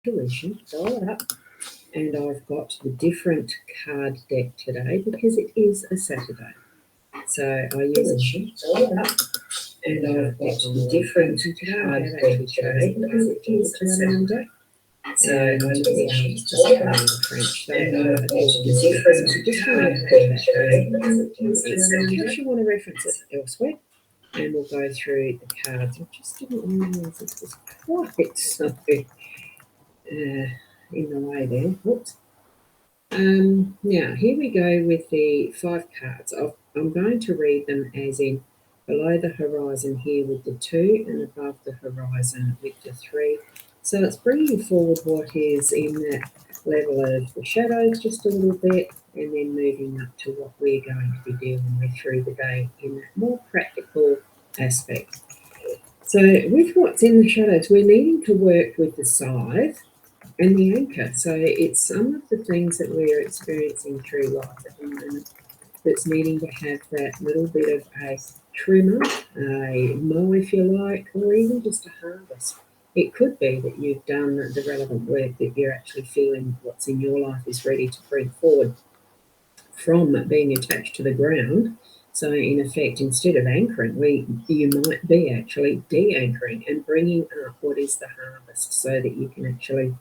intuition, dial it up, and I've got the different card deck today because it is a Saturday. So I use and I've got the different card deck today because it is a Saturday. So I use just French. So the different card deck today. In case you want to reference it elsewhere. And we'll go through the cards. I just didn't realise this was quite so in the way there. Whoops. Now, here we go with the 5 cards. I'm going to read them as in below the horizon here with the 2 and above the horizon with the 3. So it's bringing forward what is in that level of the shadows just a little bit and then moving up to what we're going to be dealing with through the day in that more practical aspect. So with what's in the shadows, we're needing to work with the scythe and the anchor. So it's some of the things that we're experiencing through life at the moment that's needing to have that little bit of a trimmer, a mow if you like, or even just a harvest. It could be that you've done the relevant work that you're actually feeling what's in your life is ready to bring forward from being attached to the ground. So in effect, instead of anchoring, you might be actually de-anchoring and bringing up what is the harvest so that you can actually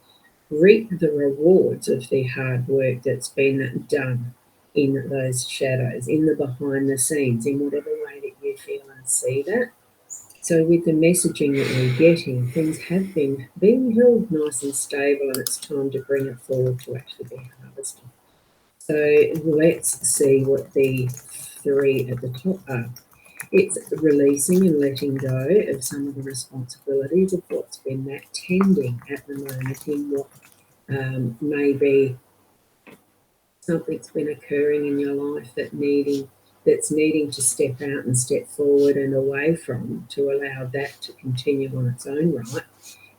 reap the rewards of the hard work that's been done in those shadows, in the behind the scenes, in whatever way that you feel and see that. So with the messaging that we're getting, things have been being held nice and stable, and it's time to bring it forward to actually be harvested. So let's see what the 3 at the top are. It's releasing and letting go of some of the responsibilities of what's been that tending at the moment in what may be something's been occurring in your life that's needing to step out and step forward and away from to allow that to continue on its own right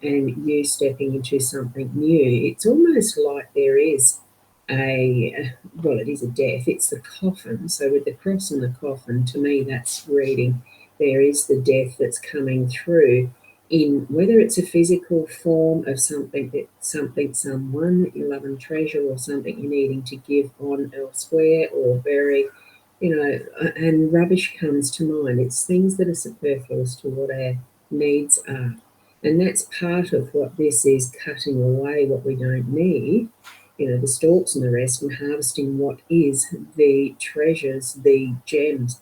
and you stepping into something new. It's almost like there is it is a death. It's the coffin. So with the cross and the coffin, to me, that's reading there is the death that's coming through in whether it's a physical form of something, someone that you love and treasure, or something you're needing to give on elsewhere or bury, and rubbish comes to mind. It's things that are superfluous to what our needs are. And that's part of what this is, cutting away what we don't need, the stalks and the rest, and harvesting what is the treasures, the gems.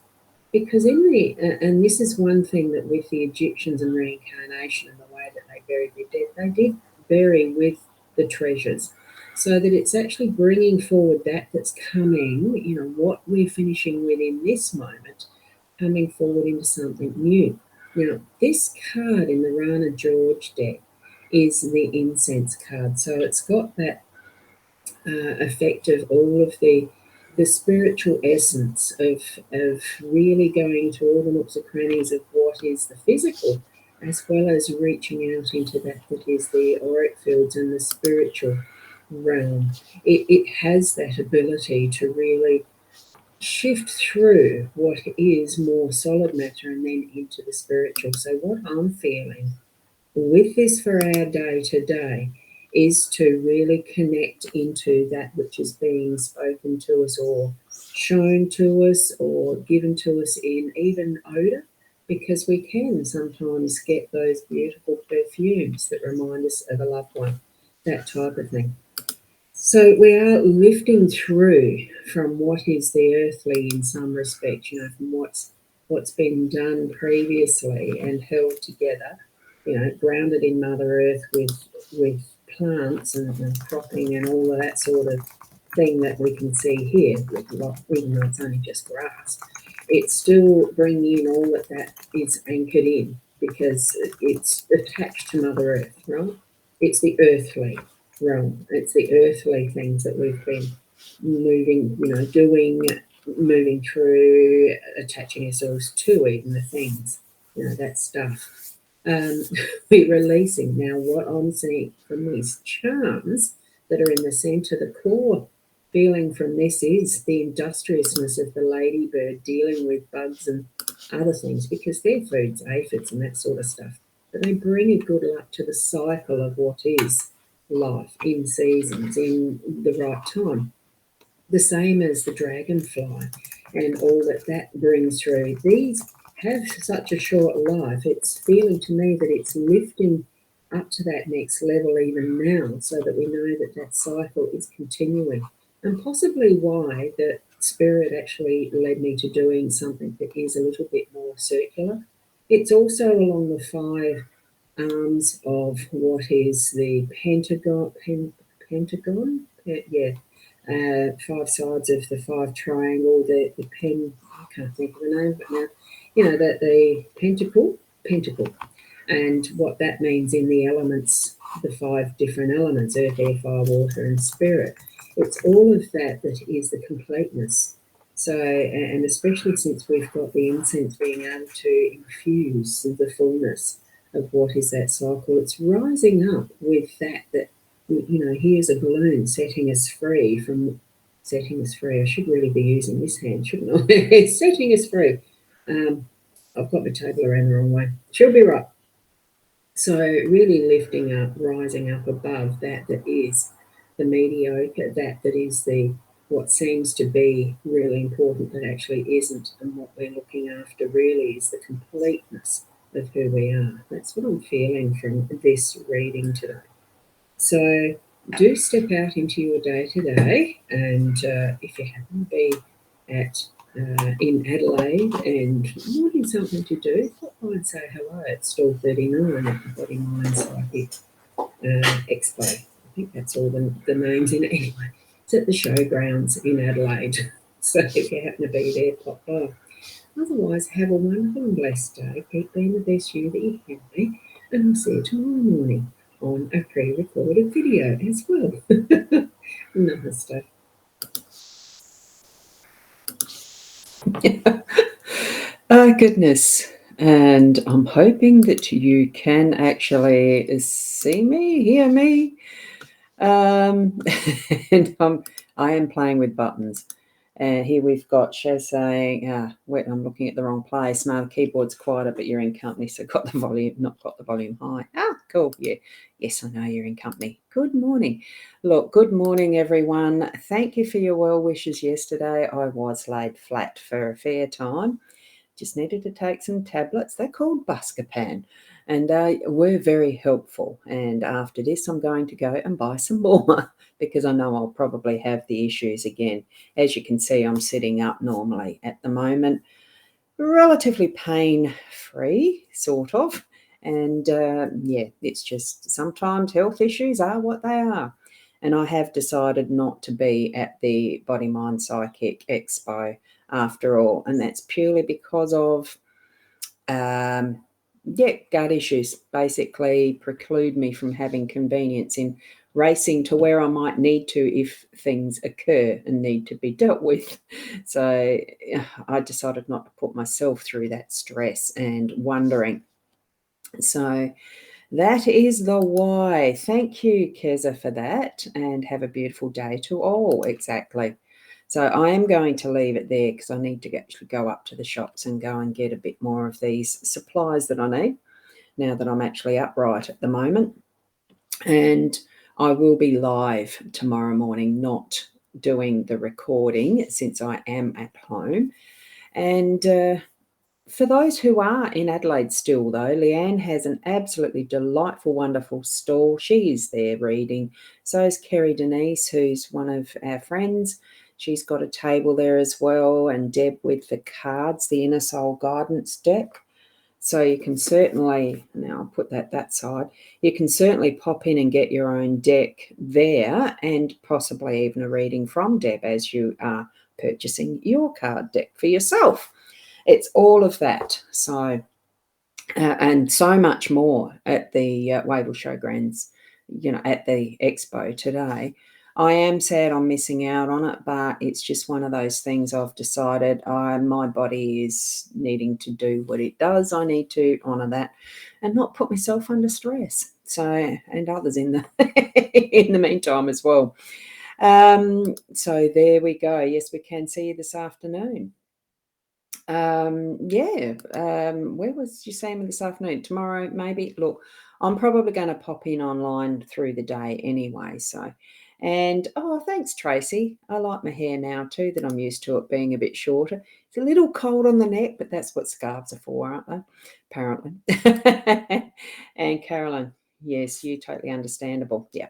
Because and this is one thing that with the Egyptians and reincarnation and the way that they buried their dead, they did bury with the treasures. So that it's actually bringing forward that's coming, what we're finishing with in this moment, coming forward into something new. Now, this card in the Rana George deck is the incense card. So it's got that effect of all of the spiritual essence of really going to all the nooks and crannies of what is the physical, as well as reaching out into that is the auric fields and the spiritual realm. It has that ability to really shift through what is more solid matter and then into the spiritual. So what I'm feeling with this for our day today is to really connect into that which is being spoken to us or shown to us or given to us in even odour, because we can sometimes get those beautiful perfumes that remind us of a loved one, that type of thing. So we are lifting through from what is the earthly in some respect, from what's been done previously and held together, grounded in Mother Earth with plants and cropping and all of that sort of thing that we can see here, even though it's only just grass. It's still bringing in all that is anchored in because it's attached to Mother Earth, right? It's the earthly realm. It's the earthly things that we've been moving, doing, moving through, attaching ourselves to even the things, that stuff. We're releasing. Now, what I'm seeing from these charms that are in the centre, the core feeling from this is the industriousness of the ladybird dealing with bugs and other things, because their food's aphids and that sort of stuff. But they bring a good luck to the cycle of what is. life, in seasons, in the right time. The same as the dragonfly and all that that brings through. These have such a short life. It's feeling to me that it's lifting up to that next level even now, so that we know that that cycle is continuing. And possibly why the spirit actually led me to doing something that is a little bit more circular. It's also along the five arms of what is the pentagon. Pentagon? Yeah, five sides of the five triangle, the pen, I can't think of the name, but now, you know, that the pentacle, and what that means in the elements, the five different elements, earth, air, fire, water, and spirit. It's all of that that is the completeness. So, and especially since we've got the incense being able to infuse the fullness of what is that cycle, it's rising up with that, you know, here's a balloon setting us free from setting us free. I should really be using this hand, shouldn't I? Setting us free. I've got the table around the wrong way. She'll be right. So really lifting up, rising up above that is the mediocre, that is the what seems to be really important but actually isn't, and what we're looking after really is the completeness of who we are. That's what I'm feeling from this reading today. So do step out into your day today, and if you happen to be at in Adelaide and wanting something to do, stop by and say hello at stall 39 at the Body Mind Psychic Expo. I think that's all the names in it anyway. It's at the showgrounds in Adelaide. So if you happen to be there, pop by. Otherwise, have a wonderful and blessed day. Keep being the best you that you can be. And I'll see you tomorrow morning on a pre-recorded video as well. Namaste. Oh, goodness. And I'm hoping that you can actually see me, hear me. And I am playing with buttons. And here we've got Shaz saying, wait, I'm looking at the wrong place. No, the keyboard's quieter, but you're in company, so got the volume, not got the volume high. Cool. Yeah. Yes, I know you're in company. Good morning. Look, good morning, everyone. Thank you for your well wishes yesterday. I was laid flat for a fair time. Just needed to take some tablets. They're called Buscopan, and they were very helpful. And after this, I'm going to go and buy some more because I know I'll probably have the issues again. As you can see, I'm sitting up normally at the moment, relatively pain-free, sort of. And yeah, it's just sometimes health issues are what they are. And I have decided not to be at the Body Mind Psychic Expo after all. And that's purely because of, gut issues basically preclude me from having convenience in racing to where I might need to if things occur and need to be dealt with. So I decided not to put myself through that stress and wondering. So that is the why. Thank you, Keza, for that, and have a beautiful day to all. Exactly. So I am going to leave it there because I need to actually go up to the shops and go and get a bit more of these supplies that I need now that I'm actually upright at the moment. And I will be live tomorrow morning, not doing the recording since I am at home. And for those who are in Adelaide still, though, Leanne has an absolutely delightful, wonderful stall. She is there reading. So is Kerry Denise, who's one of our friends. She's got a table there as well, and Deb with the cards, the Inner Soul Guidance deck. So you can certainly, now I'll put that side, you can certainly pop in and get your own deck there, and possibly even a reading from Deb as you are purchasing your card deck for yourself. It's all of that. So, and so much more at the Wavell Showgrounds, at the expo today. I am sad I'm missing out on it, but it's just one of those things I've decided my body is needing to do what it does. I need to honour that and not put myself under stress. So, and others in the meantime as well. So there we go. Yes, we can see you this afternoon. Where was you saying this afternoon? Tomorrow, maybe? Look, I'm probably going to pop in online through the day anyway. So, and oh, thanks, Tracy. I like my hair now too, that I'm used to it being a bit shorter. It's a little cold on the neck, but that's what scarves are for, aren't they? Apparently. And Carolyn, yes, you totally understandable. Yeah.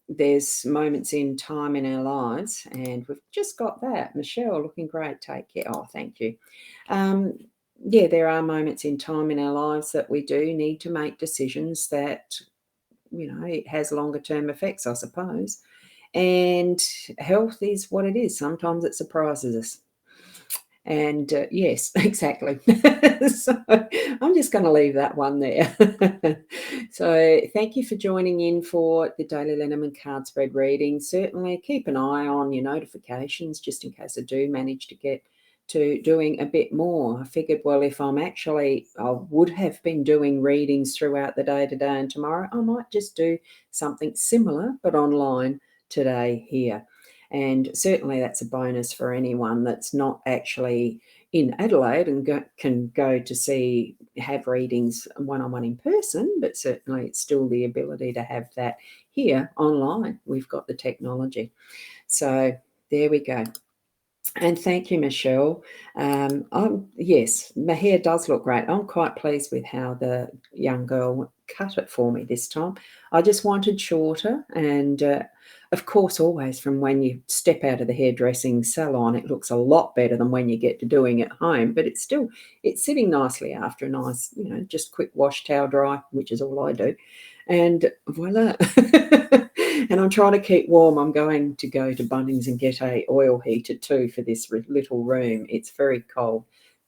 There's moments in time in our lives, and we've just got that. Michelle, looking great. Take care. Oh, thank you. Um, yeah, there are moments in time in our lives that we do need to make decisions that, it has longer term effects, I suppose. And health is what it is. Sometimes it surprises us. And yes, exactly. So I'm just going to leave that one there. So thank you for joining in for the Daily Lenormand card spread reading. Certainly keep an eye on your notifications just in case I do manage to get to doing a bit more. I figured, well, if I would have been doing readings throughout the day today and tomorrow, I might just do something similar but online today here. And certainly that's a bonus for anyone that's not actually in Adelaide and can go to have readings one-on-one in person, but certainly it's still the ability to have that here online. We've got the technology. So there we go. And thank you, Michelle. Yes, my hair does look great. I'm quite pleased with how the young girl cut it for me this time. I just wanted shorter, and of course, always from when you step out of the hairdressing salon, it looks a lot better than when you get to doing it home. But it's sitting nicely after a nice, just quick wash, towel dry, which is all I do, and voila. And I'm trying to keep warm. I'm going to go to Bunnings and get a oil heater too for this little room. It's very cold.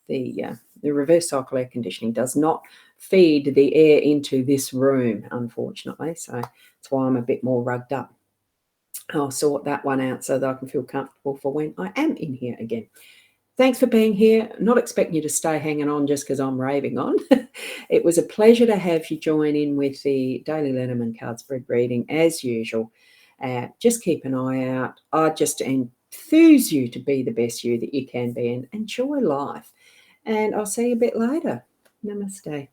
The reverse cycle air conditioning does not feed the air into this room, unfortunately. So that's why I'm a bit more rugged up. I'll sort that one out so that I can feel comfortable for when I am in here again. Thanks for being here. Not expecting you to stay hanging on just because I'm raving on. It was a pleasure to have you join in with the Daily Lenormand card spread reading as usual. Just keep an eye out. I just enthuse you to be the best you that you can be and enjoy life. And I'll see you a bit later. Namaste.